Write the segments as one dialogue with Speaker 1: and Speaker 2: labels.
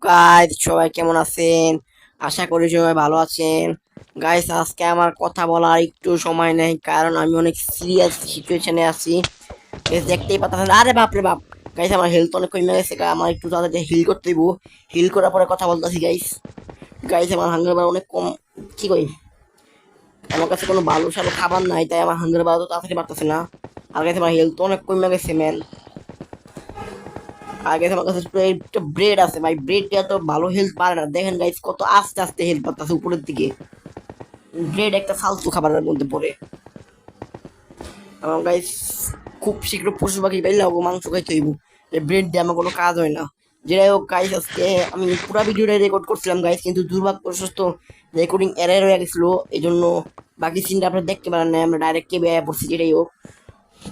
Speaker 1: Guys সবাই কেমন আছেন? আশা করি সবাই ভালো আছেন। গাইস আজকে আমার কথা বলার একটু সময় নেই, কারণ আমি অনেক সিরিয়াস সিচুয়েশনে আছি। গাইস দেখতেই পাচ্ছেন, আরে বাপ রে বাপ। গাইস আমার হেলথ অনেক কমে গেছে, আমার একটু তাড়াতাড়ি হিল করতে হইব। হিল করার পরে কথা বলতেছি গাইস। গাইস আমার হাঙ্গার বার অনেক কম। কি কই, আমার কাছে কোনো ভালো সালো খাবার নাই, তাই আমার হাঙ্গার বার তো তাড়াতাড়ি বাড়তেছে না। আর গাইস আমার হেলথ অনেক কমে গেছে ম্যান। আগে আমার কাছে একটা ব্রেড আছে ভাই, ব্রেডটা তো ভালো হেলথ পারে না। দেখেন গাইস কত আস্তে আস্তে হেলথ পাচ্ছে উপরের দিকে। ব্রেড একটা ফালতু খাবারের মধ্যে পড়ে। আমার গাইস খুব শীঘ্র পশু পাখি পাইলে হবো, মাংস খাইতে হইব। ব্রেড দিয়ে আমার কোনো কাজ হয় না। যেটাই হোক গাইস, আজকে আমি পুরো ভিডিওটা রেকর্ড করছিলাম গাইস, কিন্তু দুর্ভাগ্যবশত রেকর্ডিং এরর হয়ে গেছিল। এই জন্য বাকি সিনটা আপনারা দেখতে পারেন না, আমরা ডাইরেক্ট কে বেয়ে পড়ছি। যেটাই হোক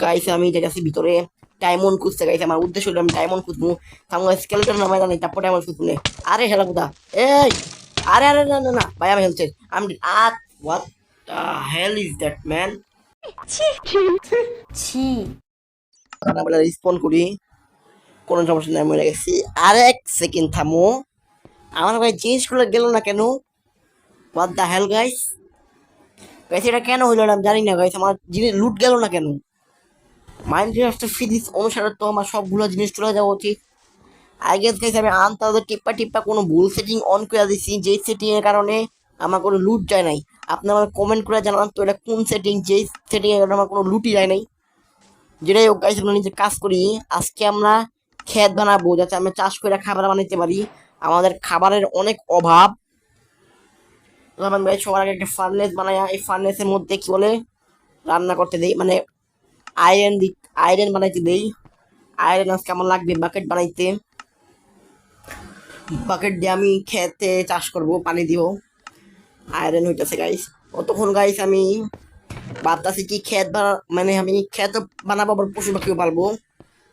Speaker 1: গাইস, আমি যাচ্ছি ভিতরে ডায়মন্ড খুঁজতে। গাইস আমার উদ্দেশ্য হলো আমি ডায়মন্ড খুঁজবো। আমার স্কেলেটন নামে জানি, তারপর ডায়মন্ড খুঁজবো। আরে হেলা কোথা, এই আরে আরে না না না ভাই, আমি হেলছে। আমি আর what the hell is that man.
Speaker 2: ছি।
Speaker 1: আমরা রিসপন্ড করি, কোনো সমস্যা নাই, মরে গেছি। আর এক সেকেন্ড থামো, আমার ভাই জিনিসগুলো গেল না কেন? What the hell guys. Guys এটা কেন হইলো না আমি জানি না গাইস, আমার জিনিস লুট গেল না কেন? মাইনক্রাফটের ফিজিক্স অনুসারে তো আমার সবগুলো জিনিস চলে যাওয়া উচিত। আই গেস গাইস আমি আন্তাজে টিপ্পা টিপ্পা কোনো ভুল সেটিং অন করে দিছি, যেই সেটিং এর কারণে আমার কোনো লুট যায় নাই। আপনি আমার কমেন্ট করে জানান তো এটা কোন সেটিং, যেই সেটিং এর কারণে আমার কোনো লুটই যায় নাই। যেটাই হোক গাইস, আমরা নিজে কাজ করি। আজকে আমরা ক্ষেত বানাবো যাতে আমরা চাষ করে খাবার বানাইতে পারি। আমাদের খাবারের অনেক অভাব। তখন ভাই সবার আগে একটা ফার্নেস বানাই, এই ফার্নেসের মধ্যে কি বলে রান্না করতে দেই, মানে আয়রন দি, আয়রন বানাইতে দেই। আয়রন আজকে আমার লাগবে বাকেট বানাইতে। বাকেট দিয়ে আমি খেতে চাষ করব, পানি দিব। আয়রন হইতেছে গাইস। অতক্ষণ গাইস আমি ভাবতেছি কি ক্ষেত মানে আমি ক্ষেত বানাবো, আবার পশু পাখিও পালবো।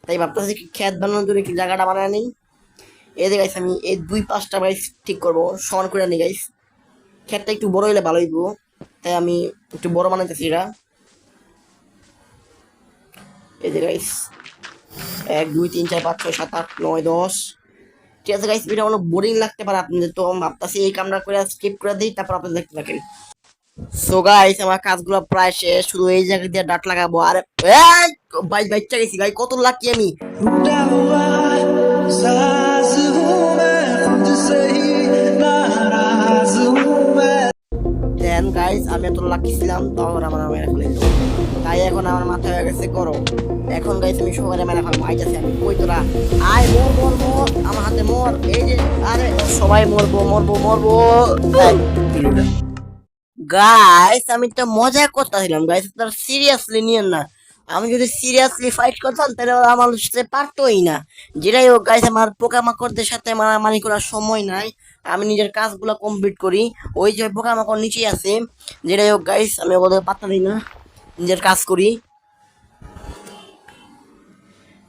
Speaker 1: তাই ভাবতেছি কি ক্ষেত বানানোর জন্য কি জায়গাটা বানায় নেই। এই যে গাইস আমি এই দুই পাঁচটা গাইস ঠিক করবো, সমান করে নিই গাইস। ক্ষেতটা একটু বড় হইলে ভালো হইব, তাই আমি একটু বড় বানাইতেছি এটা। এই যে গাইস 1 2 3 4 5 6 7 8 9 10। ঠিক আছে গাইস, ভিডিও অনেক বোরিং লাগতে পারে আপনাদের, তো আমি ভাবতেছি এই কামটা করে স্কিপ করে দিই, তারপর আপনাদের দেখতে থাকেন। সো গাইস আমার কাজগুলো প্রায় শেষ, শুধু এই জায়গা দিয়ে ডাট লাগাবো। আর এই ভাই বাচ্চা গেছি ভাই, কত লাকি আমি। দেন গাইস আমি এত লাকি ছিলাম, তখন আমার মেরে ফেলেছিল। তাই এখন আমার মাথায় হয়ে গেছে গরম। এখন গাইস আমি সবাই মেরে ফেলবো। আইতাছি আমি, কই তোরা? আয় মর মর মর, আমার হাতে মর। এই যে আরে সবাই মরবো মরবো মরবো। গাইস আমি তো মজা করতেছিলাম গাইস, আপনারা সিরিয়াসলি নিয়েন না। আমি যদি সিরিয়াসলি ফাইট করতাম তাহলে ওরা আমার সাথে পারতোই না। যেটাই হোক গাইস, আমার পোকামাকড়দের সাথে মারামারি করার সময় নাই। আমি নিজের কাজগুলো কমপ্লিট করি। ওই যে পোকামাকড় নিচেই আছে। যেটাই হোক গাইস, আমি ওদের পাত্তা দিই না, নিজের কাজ করি।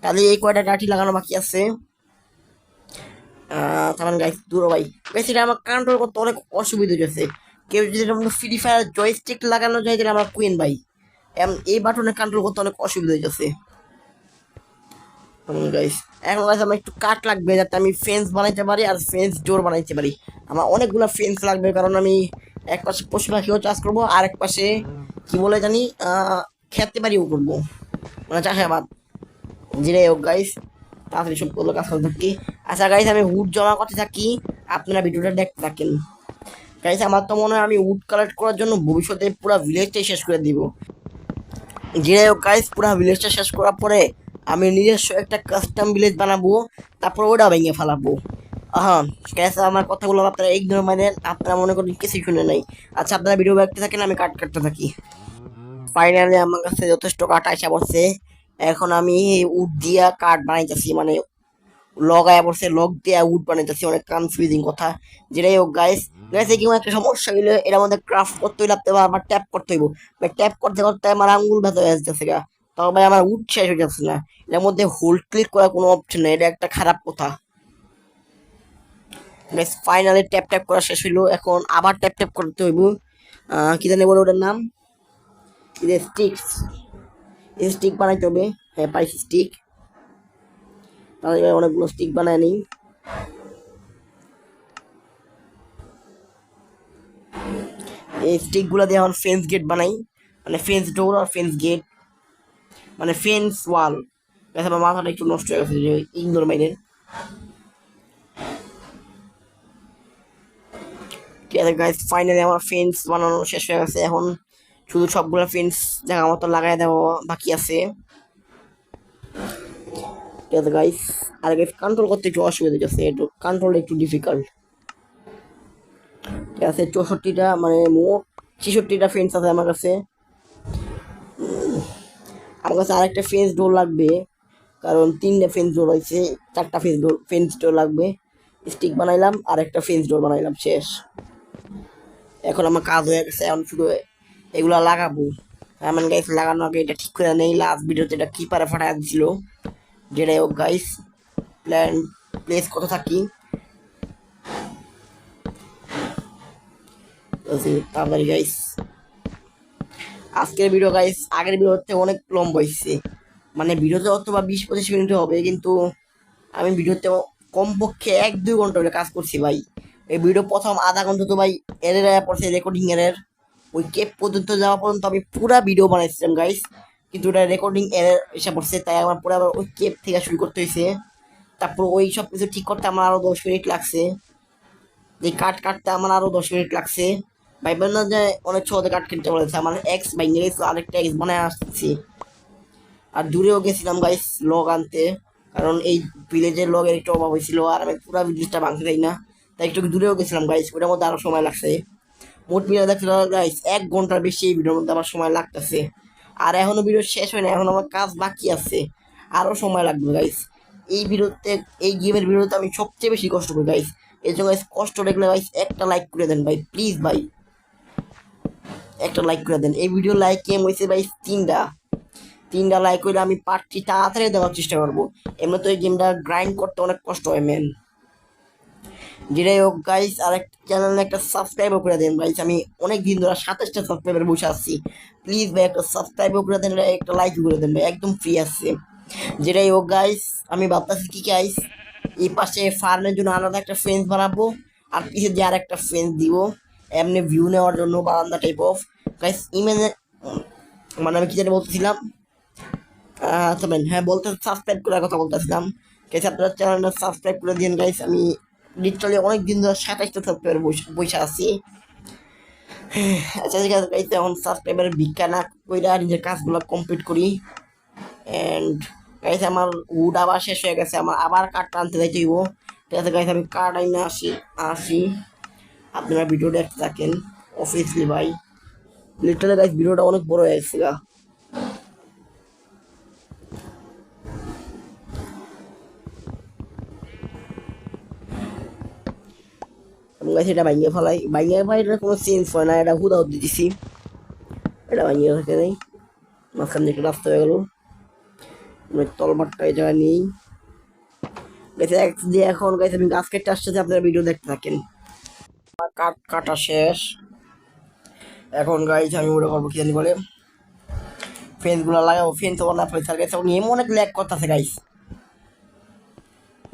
Speaker 1: তাহলে এই কয়টা ডাটি লাগানো বাকি আছে। তারপর গাইস দূর ভাই, গাইস এটা আমার কন্ট্রোল করতে অনেক অসুবিধা হচ্ছে। কেউ যদি ফ্রি ফায়ার জয়স্টিক লাগানো যায় তাহলে আমরা কুইন ভাই। এই বাটনে কন্ট্রোল করতে অনেক অসুবিধা হচ্ছে গাইস। এখন গাইস আমার একটু কাঠ লাগবে যাতে আমি ফেন্স বানাইতে পারি আর ফেন্স ডোর বানাইতে পারি। আমার অনেকগুলো ফেন্স লাগবে, কারণ আমি এক পাশে পশু পাখিও চাষ করবো, আর এক পাশে কি বলে জানি খেতে বাড়িও করবো, মানে চাষাবাদ। যেটাই হোক গাইস, তাড়াতাড়ি সবগুলো কাজ করতে থাকি। আচ্ছা গাইস আমি উড জমা করতে থাকি, আপনারা ভিডিওটা দেখতে থাকেন। গাইস আমার তো মনে হয় আমি উড কালেক্ট করার জন্য ভবিষ্যতে পুরো ভিলেজটাই শেষ করে দিব। যেটাই হোক গাইস, পুরো ভিলেজটা শেষ করার পরে আমি নিজস্ব একটা কাস্টম ভিলেজ বানাবো, তারপর ওটা ভেঙে ফেলাবো। হ্যাঁ গাইস, আমার কথাগুলো আপনারা ইগনোর মারেন, আপনারা মনে করেন কিছুই শুনে নাই। আচ্ছা আপনারা ভিডিও দেখতে থাকেন, আমি কাট কাটতে থাকি। ফাইনালি আমার কাছে যথেষ্ট কাঠ আসা পড়ছে। এখন আমি উড দিয়া কাঠ বানাইতেছি, মানে লগায় পড়ছে, লগ দিয়ে উড বানাইতেছি, অনেক কনফিউজিং কথা। যেটাই হোক গাইস, গাইস এই একটা সমস্যা হইলে এর মধ্যে ক্রাফট করতে হইলে আপনার আবার ট্যাপ করতে হইব। ট্যাপ করতে করতে আমার আঙ্গুল ব্যথা হয়ে যাচ্ছে গা, তবে আমার উড শেষ হয়ে যাচ্ছে না। এর মধ্যে হোল্ড ক্লিক করার কোনো অপশন নেই, এটা একটা খারাপ কথা। গাইস ফাইনালি ট্যাপ ট্যাপ করা শেষ হইলো, এখন আবার ট্যাপ ট্যাপ করতে হইব। কি জানি বলে ওটার নাম, স্টিক্স, স্টিক বানাইতে হবে। হ্যাঁ পাইছি স্টিক, তাহলে অনেকগুলো স্টিক বানায় নিই। এই স্টিকগুলো দিয়ে এখন ফেন্স গেট বানাই, মানে ফেন্স ডোর আর ফেন্স গেট, মানে ফেন্স ওয়াল। আমার মাথাটা একটু নষ্ট হয়ে গেছে যে ইগনোর মাইনের। ঠিক আছে গাইস, ফাইনালি আমার ফেন্স বানানো শেষ হয়ে গেছে। এখন শুধু সবগুলো ফেন্স জায়গা মতো লাগাই দেওয়া বাকি আছে। ঠিক আছে গাইস, আর গাইস কন্ট্রোল করতে একটু অসুবিধা হচ্ছে, একটু কন্ট্রোল একটু ডিফিকাল্ট। ঠিক আছে, 64টা মানে মোট 66টা ফেন্স আছে আমার কাছে। আমার কাছে আরেকটা ফেন্স ডোর লাগবে, কারণ 3টা ফেন্স ডোর হয়েছে, 4টা ফেন্স ডোর লাগবে। স্টিক বানাইলাম আর একটা ফেন্স ডোর বানাইলাম, শেষ। এখন আমার কাজ হয়ে গেছে, এখন শুধু এগুলা লাগাবো। এমন গাইস লাগানো আগে এটা ঠিক করে নেই, লাস্ট ভিডিওতে এটা কিপারে ফাটাই দিছিল। যেটাই হোক গাইস, প্ল্যান প্লেস কত থাকি তাড়াতাড়ি গাইস। আজকের ভিডিও গাইস আগের ভিডিও হচ্ছে অনেক লম্বা হয়েছে, মানে ভিডিওতে হয়তো বা 20-25 মিনিট হবে, কিন্তু আমি ভিডিওতে কমপক্ষে 1-2 ঘন্টা ধরে কাজ করছি ভাই। এই ভিডিও প্রথম আধা ঘন্টা তো ভাই এর পড়ছে, রেকর্ডিং এর ওই কেপ পর্যন্ত যাওয়া পর্যন্ত আমি পুরা ভিডিও বানাইছিলাম গাইস, কিন্তু ওটা রেকর্ডিং এর এসে পড়ছে, তাই আমার পুরো আবার ওই কেপ থেকে শুরু করতে হয়েছে। তারপর ওই সব কিছু ঠিক করতে আমার আরো 10 মিনিট লাগছে, এই কাট কাটতে আমার আরো 10 মিনিট লাগছে। ভাইবেন না যে অনেক সহজে কাট কিনতে বলেছে, আমার এক্স ভেঙে গেছে, আরেকটা এক্স বানায় আসতেছি। আর দূরেও গেছিলাম গাইস লগ আনতে, কারণ এই ভিলেজের লগের একটু অভাব হয়েছিল, আর আমি পুরো ভিলেজটা ভাঙতে চাই না, তাই একটু দূরেও গেছিলাম গাইস, ওটার মধ্যে আরো সময় লাগছে। মোট ভিডিও দেখতে গাইস 1 ঘন্টার বেশি এই ভিডিওর মধ্যে আমার সময় লাগতেছে। আর এখনো ভিডিও শেষ হয় না, এখন আমার কাজ বাকি আছে, আরো সময় লাগবে গাইস। এই ভিডিওতে, এই গেমের ভিডিওতে আমি সবচেয়ে বেশি কষ্ট করি গাইস। এই জন্য গাইস কষ্ট দেখলে গাইস একটা লাইক করে দেন ভাই, প্লিজ ভাই একটা লাইক করে দেন। এই ভিডিও লাইক কেম হয়েছে ভাই 3টা লাইক করে আমি পার্টটি তাড়াতাড়ি দেওয়ার চেষ্টা করবো। এমনি তো এই গেমটা গ্রাইন্ড করতে অনেক কষ্ট হয় মেন। যেটাই হোক গাইস, আর একটা চ্যানেলে একটা সাবস্ক্রাইবও করে দেন গাইস, আমি অনেক দিন ধরে 27টা সাবস্ক্রাইবার বসে আসছি। প্লিজ ভাই একটা সাবস্ক্রাইবও করে দেন, একটা লাইক করে দেন ভাই, একদম ফ্রি আছে। যেটাই হোক গাইস, আমি ভাবতেছি কি গাইস, এই পাশে ফার্মের জন্য আলাদা একটা ফেন্স বানাবো, আর পিছে দিয়ে আর একটা ফেন্স দিব এমনি ভিউ নেওয়ার জন্য, বারান্দা টাইপ অফ। গাইস ইমেনে মানে আমি কি জানি বলতেছিলাম, হ্যাঁ বলতে সাবস্ক্রাইব করার কথা বলতেছিলাম। গাইস আপনারা চ্যানেলটা সাবস্ক্রাইব করে দিন গাইস, আমি লিটারালি অনেক দিন ধরে 27টা সাবস্ক্রাইবার বসে আছি। আচ্ছা ঠিক আছে গাইস, এখন সাবস্ক্রাইবারের ভিক্ষা না কইরা নিজের কাজগুলো কমপ্লিট করি। এন্ড গাইস আমার উড আবার শেষ হয়ে গেছে, আমার আবার কার্ড আনতে যাইতে হইব। ঠিক আছে গাইস, আমি কার্ড আইনা আসি, আপনারা ভিডিও দেখতে থাকেন অফিসলি ভাই। লিটারালি গাইস ভিডিওটা অনেক বড় হয়ে গেছে গা। গাইস এটা ভাঙিয়ে ফেলাই, ভাঙিয়ে ভাই এটা কোনো চেঞ্জ হয় না, এটা হুদা হুদি দিছি, এটা ভাঙিয়ে থাকে নেই। মাঝখান থেকে রাস্তা হয়ে গেল, তলবারটা এই জায়গায় নেই। গাইস এক দিয়ে এখন গাইস আমি গাছ কেটে আসছে, আপনারা ভিডিও দেখতে থাকেন। কাট কাটা শেষ, এখন গাইস আমি ওটা করবো কি জানি বলে, ফেন্স গুলো লাগাবো। ফেন্স বানা পয়সা গাইস এখন এমন অনেক ল্যাগ করতেছে গাইস,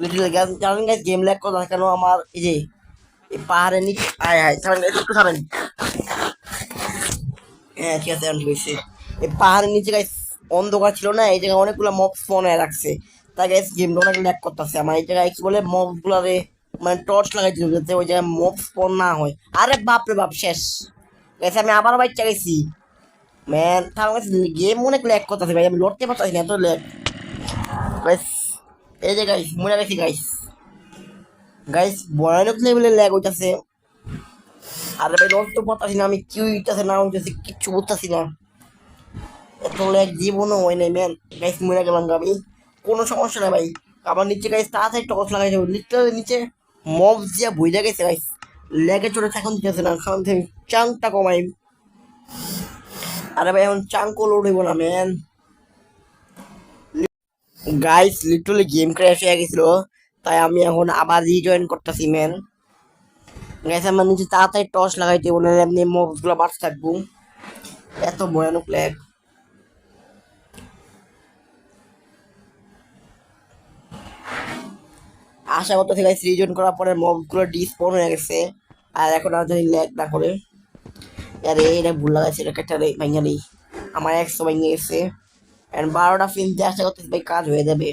Speaker 1: লিটারালি জানেন গাইস গেম ল্যাগ করতেছে কেন আমার, এই যে এই পাহাড়ের নিচে আয় আয় ছাড়েন গাইস, একটু ছাড়েন। হ্যাঁ ঠিক আছে এখন ঠিক হয়েছে। এই পাহাড়ের নিচে গাইস অন্ধকার ছিল না, এই জায়গায় অনেকগুলো মব স্পন হয়ে রাখছে, তাই গাইস গেমটা অনেক ল্যাগ করতেছে আমার। এই জায়গায় কি বলে মব গুলারে মানে টর্চ লাগাই দিল যাতে ওই জায়গায় মব স্পন না হয়। আরে বাপ রে বাপ, শেষ গাইস, আমি আবার বাচ্চা গেছি ম্যান, তার কাছে গেম অনেক ল্যাগ করতেছে ভাই, আমি লড়তে পারতেছি না, এত ল্যাগ গাইস। এই যে গাইস মনে গেছি গাইস, গাইস ভয়ানক লেভেলের ল্যাগ হইতাছে। আর ভাই লড়তে পারতাছি না, আমি কি হইতাছে না হইতাছে কিচ্ছু বুঝতেছি না, এত ল্যাগ জীবনও হয় নাই ম্যান। গাইস মরে গেলাম আমি, কোনো সমস্যা নাই ভাই, আমার নিচে গাইস তাড়াতাড়ি টর্চ লাগাই যাবো, লিটারালি নিচে মব দিয়া বইটা গেছে গাইস, ল্যাগে চড়ে থাকুন দিতেছে না, কারণ থেকে চাংটা কমাই। আরে ভাই এখন চাংকো লোড হইব না man. Guys literally game crash হয়ে গেছিল, তাই আমি এখন আবার রিজয়েন করতেছি ম্যান। গাইস আমার নিচে তাড়াতাড়ি টর্চ লাগাইতে বলে, এমনি মবস গুলো বাড়তে থাকবো, এত ভয়ানক ল্যাগ। আশা করতেছি গাইস রিজন করার পরে মবগুলো ডিসপন হয়ে গেছে, আর এখন আর যদি ল্যাগ না করে। আরে এটা ভুল লাগাইছে, এটা কেটে ভাঙা নেই, আমার 100 ভেঙে গেছে। এন্ড 12টা ফিন দিয়ে আশা করতেছি ভাই কাজ হয়ে যাবে।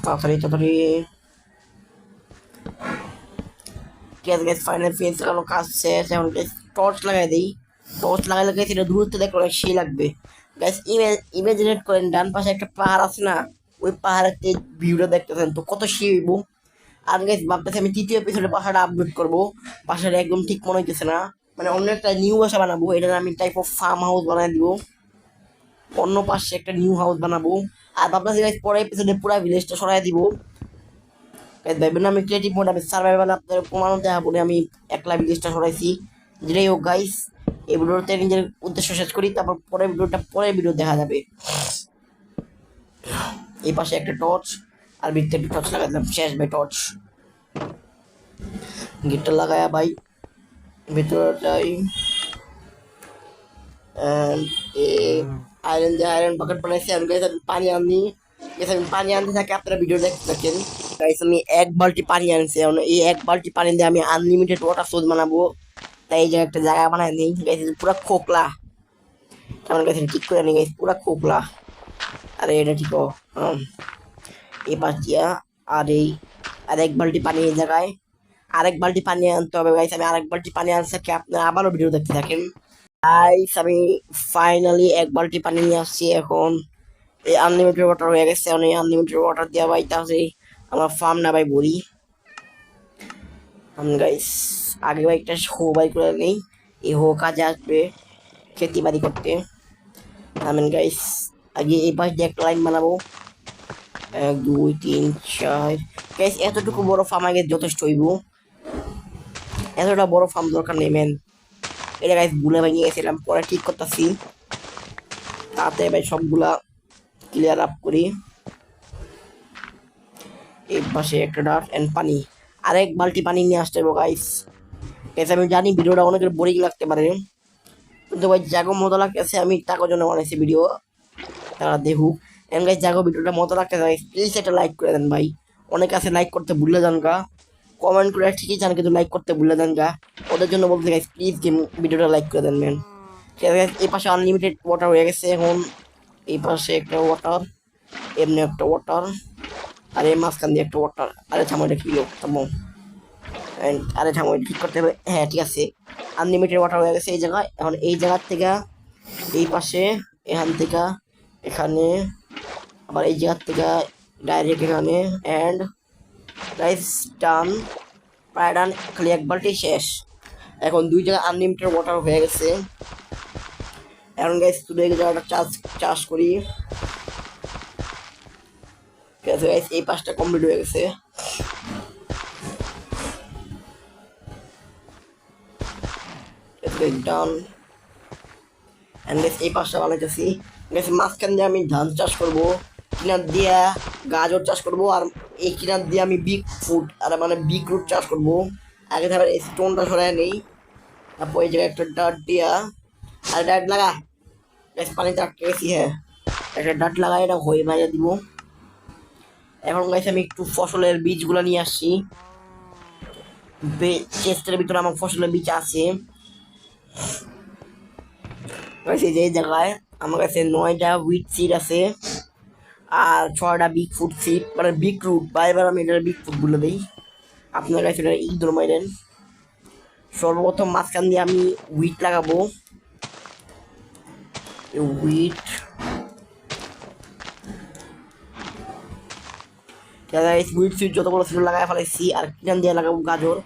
Speaker 1: তাড়াতাড়ি তাড়াতাড়ি গ্যাস গ্যাস ফাইনাল ফিনিশ লাগানো কাজ শেষ। এখন টর্চ লাগাই দিই, টর্চ লাগাইলে গাইস এটা দূরত্ব দেখলে অনেক সেই লাগবে। গাইস ইমাজিনেট করেন ডান পাশে একটা পাহাড় আছে না, ওই পাহাড়ের ভিউটা দেখতেছেন তো কত সেই হইব। আর গাইস ভাবতেছি আমি তৃতীয় এপিসোডে পাহাড়টা আপডেট করবো, পাহাড়টা একদম ঠিক মনে হইতেছে না, মানে অন্য একটা নিউ বাসা বানাবো, এটা আমি টাইপ অফ ফার্ম হাউস বানাই দিব, অন্য পাশে একটা নিউ হাউস বানাবো। আর ভাবতেছি গাইস পরের এপিসোডে পুরো ভিলেজটা সরাই দিব। ভাইবেন আমি ক্রিয়েটিভ মোড আমি সার্ভাইভাল আপনাদের প্রমাণ দেখা বলে আমি একলা ভিডিওটা সরাইছি। যেটাই হোক গাইস, এই ভিডিওতে নিজের উদ্দেশ্য শেষ করি, তারপর পরের ভিডিওটা পরের ভিডিও দেখা যাবে। এই পাশে একটা টর্চ আর ভিতরে একটা টর্চ লাগালাম, শেষ ভাই টর্চ। গেটটা লাগায়া ভাই ভিতরে যাই। আয়রন দিয়ে আয়রন বাকেট বানাইছি। আমি গাইস আমি পানি আনি, গাইস আমি পানি আনতে থাকি, আপনারা ভিডিও দেখতে থাকেন। গাইস আমি 1 বালতি পানি আনছি, এখন এই 1 বালতি পানি দিয়ে আমি আনলিমিটেড ওয়াটার সোর্স বানাবো। তাই এই যে একটা জায়গা বানাই নিই গাইস, পুরো খোকলা, আমার কাছে ঠিক করে নিই গাইস, পুরো খোকলা। আরে এটা ঠিক এই পাশ দিয়া আর এই আর 1 বালতি পানি এই জায়গায়, আরেক বালতি পানি আনতে হবে গাইস। আমি আরেক বালতি পানি আনছি, আপনারা আবারও ভিডিও দেখতে থাকেন। গাইস আমি ফাইনালি 1 বালতি পানি নিয়ে আসছি। এখন এই আনলিমিটেড ওয়াটার হয়ে গেছে, এখন এই আনলিমিটেড ওয়াটার দিয়া ভাই তাহলে আমার ফার্ম না ভাই ভরি। গাইস আগে ভাই একটা হো বাই করে নেই, এই হো কাজে আসবে খেতি বাড়ি করতে। গাইস আগে এই পাশ দিয়ে একটা লাইন বানাবো, 1 2 3 4। গাইস এতটুকু বড় ফার্ম আগে যথেষ্ট হইব, এতটা বড় ফার্ম দরকার নেই ম্যান। এটা গাইস ভুলে ভেঙে গেছিলাম, পরে ঠিক করতেছি, তাতে ভাই সবগুলা ক্লিয়ার আপ করি। এই পাশে একটা ডাট এন্ড পানি, আরেক বালতি পানি নিয়ে আসতে হবে গাইস। গাইস আমি জানি ভিডিওটা অনেকের বোরিং লাগতে পারে, কিন্তু ভাই জাগো মজা লাগতেছে, আমি টাকার জন্য বানাইছি ভিডিও, তারা দেখুক। এন্ড গাইস জাগো ভিডিওটা মজা লাগতেছে গাইস, প্লিজ একটা লাইক করে দেন ভাই। অনেকে আছে লাইক করতে ভুলে যান গা, কমেন্ট করে ঠিকই চান কিন্তু লাইক করতে ভুলে যান গা, ওদের জন্য বলতে গাইস প্লিজ ভিডিওটা লাইক করে দেন ম্যান। ঠিক আছে, এই পাশে আনলিমিটেড ওয়াটার হয়ে গেছে। এখন এই পাশে একটা ওয়াটার, এমনি একটা ওয়াটার, আর এই মাঝখান দিয়ে একটা ওয়াটার। আরে থামো, এটা কি থামো, আরে থামো ঠিক করতে হবে। হ্যাঁ ঠিক আছে, আনলিমিটেড ওয়াটার হয়ে গেছে এই জায়গায়। এখন এই জায়গার থেকে এই পাশে, এখান থেকে এখানে, আবার এই জায়গার থেকে ডাইরেক্ট এখানে, অ্যান্ড রাইস ডান, প্রায় ডান, খালি 1 বালতি শেষ। এখন 2 জায়গায় আনলিমিটেড ওয়াটার হয়ে গেছে। এখন গাইস শুধু এই জায়গাটা চাষ করি। ঠিক আছে গাইস, এই পাশটা কমপ্লিট হয়ে গেছে। ডান এন্ড গাইস এই পাশটা বানাইতেছি। গাইস মাঝখান দিয়ে আমি ধান চাষ করব, কিনার দিয়ে গাজর চাষ করব, আর এই কিনার দিয়ে আমি বিগ ফুড আর মানে বিগ রুট চাষ করব। আগে ধর এই স্টোনটা সরাই নেই, তারপর এই জায়গায় একটা ডাট দিয়া, আর ডাট লাগা গাইস, পানিতে আটকে গেছি। হ্যাঁ একটা ডাট লাগাই এটা হয়ে বাইরে দিব। এখন গাইস আমি একটু ফসলের বীজগুলো নিয়ে আসছি, চেস্টের ভিতরে আমার ফসলের বীজ আছে। যে জায়গায় আমার কাছে 9টা হুইট সিড আছে, আর 6টা বিগ ফুড সিড, মানে বিগ রুট, বারবার আমি এটা বিগ ফুড বলে দিই, আপনার কাছে এটা ইগনোর মাইরেন। সর্বপ্রথম মাঝখান দিয়ে আমি হুইট লাগাবো, হুইট হুইট সিড যতগুলো ছিল লাগাই ফেলাইছি। আর কিনান দিয়ে লাগাবো গাজর।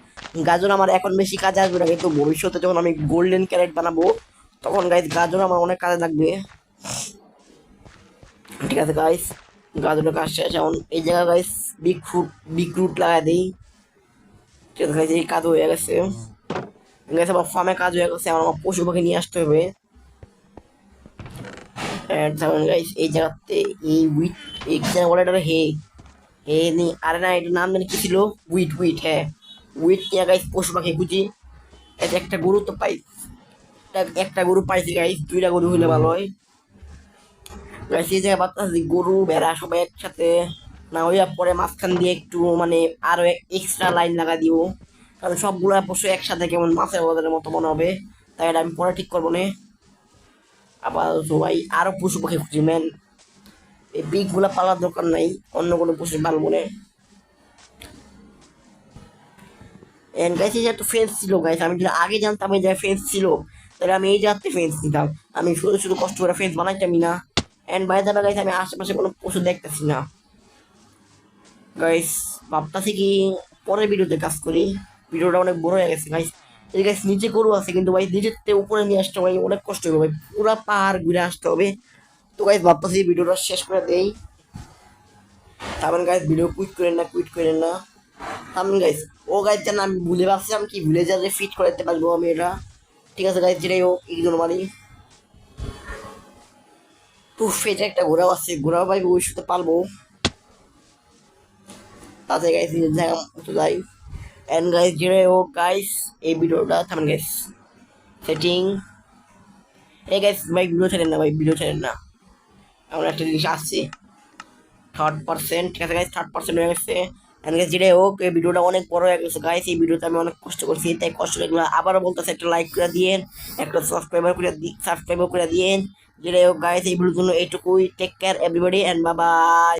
Speaker 1: গাজর আমার এখন বেশি কাজে আসবে না, কিন্তু ভবিষ্যতে যখন আমি গোল্ডেন ক্যারেট বানাবো তখন গাইস গাজর আমার অনেক কাজে লাগবে। ঠিক আছে গাইস, গাজরের কাজ শেষ। এখন এই জায়গায় গাইস বিগ রুট লাগাই দিই। ঠিক আছে গাইস, এই কাজ হয়ে গেছে গাইস, আমার ফার্মে কাজ হয়ে গেছে। আমার পশু পাখি নিয়ে আসতে হবে। গাইস এই জায়গাতে এই উইট, এই বলে এটা হে হে নি, আরে না এটার নাম জানি কি ছিল, উইট। হ্যাঁ উইট নিয়ে গাইস পশু পাখি খুঁজি। এটা একটা গরু তো পাই, একটা গরু পাইছি গাইস, 2টা গরু হইলে ভালো হয় গাইস। এই জায়গায় বাচ্চা গরু ভেড়া সবাই একসাথে না হইয়া পরে মাঝখান দিয়ে একটু মানে আরো এক্সট্রা লাইন লাগা দিব, কারণ সবগুলা পশু একসাথে কেমন মাছের বাজারের মতো মনে হবে, তাই এটা আমি পরে ঠিক করবো না। আপাতত ভাই আরো পশু পাখি খুঁজি ম্যান, এই পিক গুলা পালার দরকার নাই, অন্য কোনো পশু পালবো না। এন্ড গাইস এই যে একটা ফেন্স ছিল গাইস, আমি যদি আগে জানতাম এই যে ফেন্স ছিল, তাহলে আমি এই জাতে ফেন্স নিতাম, আমি শুধু শুধু কষ্ট করে ফেন্স বানাইতামই না। এন্ড বাই দ্য গাইস আমি আশেপাশে কোনো পশু দেখতেছি না গাইস, ভাবতাছি কি পরের ভিডিওতে কাজ করি, ভিডিওটা অনেক বড় হয়ে গেছে গাইস। এই গাইস নিচে গরু আছে কিন্তু ভাই নিচের থেকে উপরে নিয়ে আসতে ভাই অনেক কষ্ট হবে ভাই, পুরা পাহাড় ঘুরে আসতে হবে। তো গাইস ভাবতাছি ভিডিওটা শেষ করে দেই, তারপর গাইস ভিডিও কুইট করেন না থামেন গাইস। ও গাইস জান আমি ভুলে ভাবছিলাম কি ভুলে যাতে ফিট করে দিতে পারবো আমি এটা। ঠিক আছে গাইস, যেটাই হোক ইগনোর মারি। উফ এটা একটা ঘোড়াও আছে, ঘোড়াও ভাই ভবিষ্যতে পালবো। তাতে গাইস জায়গা মতো যাই। এন্ড গাইস যেটাই হোক গাইস, এই ভিডিওটা থামেন গাইস, সেটিং। এই গাইস ভাই ভিডিও ছেড়েন না, ভাই ভিডিও ছেড়েন না, এমন একটা জিনিস আসছে 3%। ঠিক আছে গাইস 3% হয়ে গেছে। এন্ড গাইস যেটাই হোক এই ভিডিওটা অনেক বড় হয়ে গেছে গাইস, এই ভিডিওতে আমি অনেক কষ্ট করছি, তাই কষ্ট এগুলো আবারও বলতেছে একটা লাইক করে দিয়েন, একটা সাবস্ক্রাইব করে দিয়েন। যেটাই হোক গাইস এই ভিডিওর জন্য এইটুকুই, take care everybody and bye by.